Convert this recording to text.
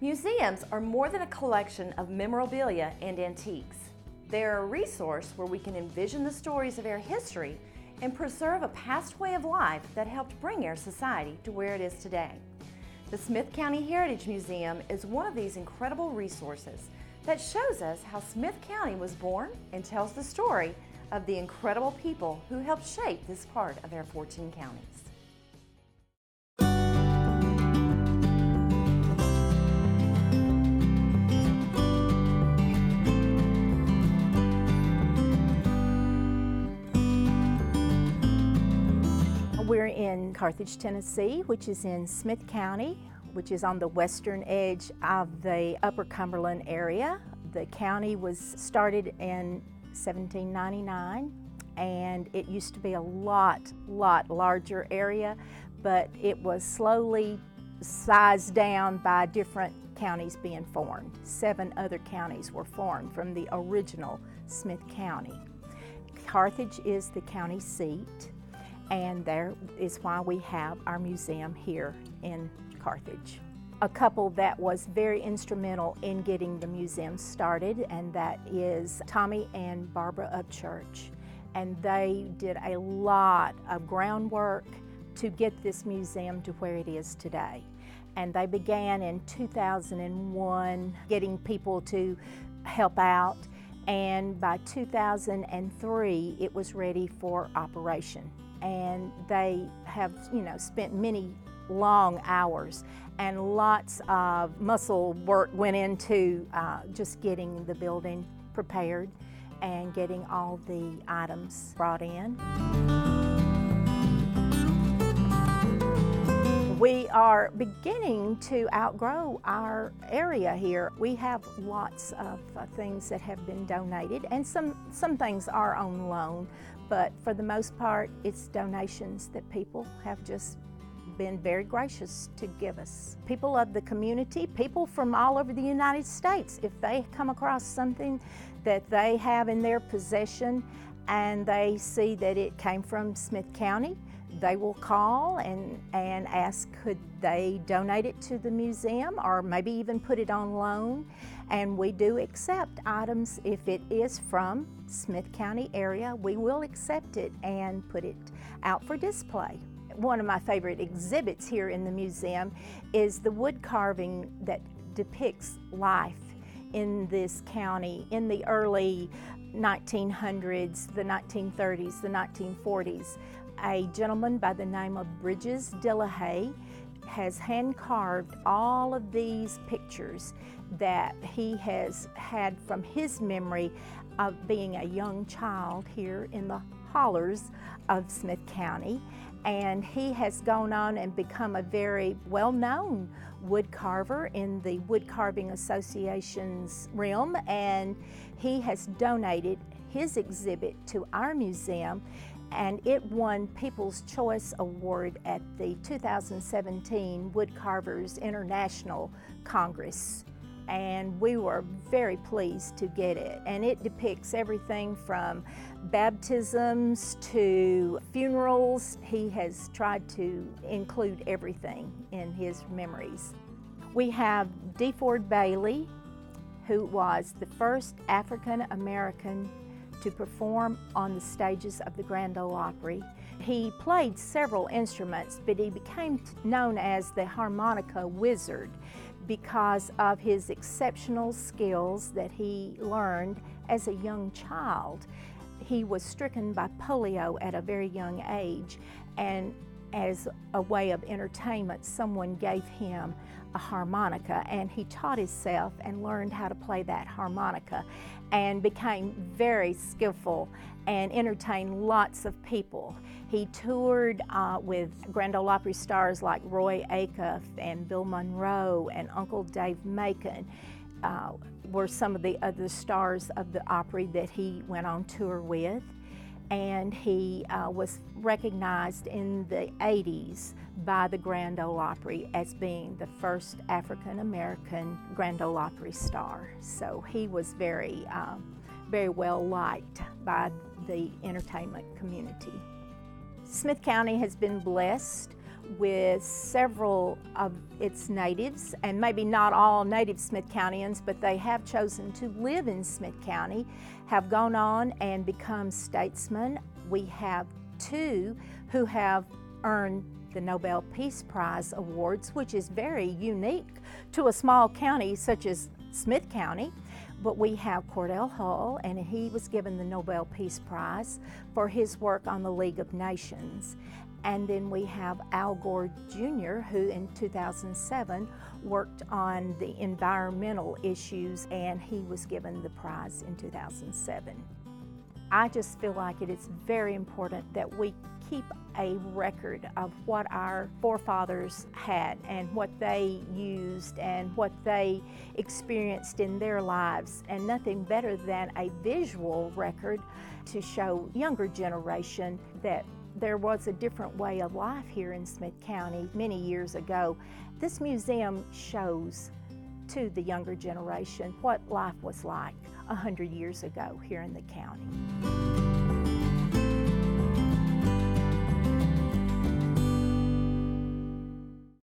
Museums are more than a collection of memorabilia and antiques. They're a resource where we can envision the stories of our history and preserve a past way of life that helped bring our society to where it is today. The Smith County Heritage Museum is one of these incredible resources that shows us how Smith County was born and tells the story of the incredible people who helped shape this part of our 14 counties. We're in Carthage, Tennessee, which is in Smith County, which is on the western edge of the Upper Cumberland area. The county was started in 1799, and it used to be a lot larger area, but it was slowly sized down by different counties being formed. 7 other counties were formed from the original Smith County. Carthage is the county seat, and there is why we have our museum here in Carthage. A couple that was very instrumental in getting the museum started, and that is Tommy and Barbara Upchurch. And they did a lot of groundwork to get this museum to where it is today. And they began in 2001 getting people to help out, and by 2003 it was ready for operation. And they have, spent many long hours, and lots of muscle work went into just getting the building prepared and getting all the items brought in. We are beginning to outgrow our area here. We have lots of things that have been donated, and some things are on loan, but for the most part, it's donations that people have just been very gracious to give us. People of the community, people from all over the United States, if they come across something that they have in their possession and they see that it came from Smith County, they will call and ask could they donate it to the museum, or maybe even put it on loan. And we do accept items if it is from Smith County area. We will accept it and put it out for display. One of my favorite exhibits here in the museum is the wood carving that depicts life in this county in the early 1900s, the 1930s, the 1940s. A gentleman by the name of Bridges Dillahay has hand-carved all of these pictures that he has had from his memory of being a young child here in the hollers of Smith County. And he has gone on and become a very well-known wood carver in the Wood Carving Association's realm, and he has donated his exhibit to our museum, and it won People's Choice Award at the 2017 Wood Carvers International Congress. And we were very pleased to get it. And it depicts everything from baptisms to funerals. He has tried to include everything in his memories. We have DeFord Bailey, who was the first African American to perform on the stages of the Grand Ole Opry. He played several instruments, but he became known as the harmonica wizard because of his exceptional skills that he learned as a young child. He was stricken by polio at a very young age, and as a way of entertainment, someone gave him a harmonica, and he taught himself and learned how to play that harmonica and became very skillful and entertained lots of people. He toured with Grand Ole Opry stars like Roy Acuff and Bill Monroe and Uncle Dave Macon. Were some of the other stars of the Opry that he went on tour with. And he was recognized in the 80s by the Grand Ole Opry as being the first African American Grand Ole Opry star. So he was very well liked by the entertainment community. Smith County has been blessed with several of its natives, and maybe not all native Smith Countyans, but they have chosen to live in Smith County, have gone on and become statesmen. We have 2 who have earned the Nobel Peace Prize awards, which is very unique to a small county such as Smith County. But we have Cordell Hull, and he was given the Nobel Peace Prize for his work on the League of Nations. And then we have Al Gore Jr., who in 2007 worked on the environmental issues, and he was given the prize in 2007. I just feel like it is very important that we keep a record of what our forefathers had and what they used and what they experienced in their lives, and nothing better than a visual record to show younger generation that there was a different way of life here in Smith County many years ago. This museum shows to the younger generation what life was like 100 years ago here in the county.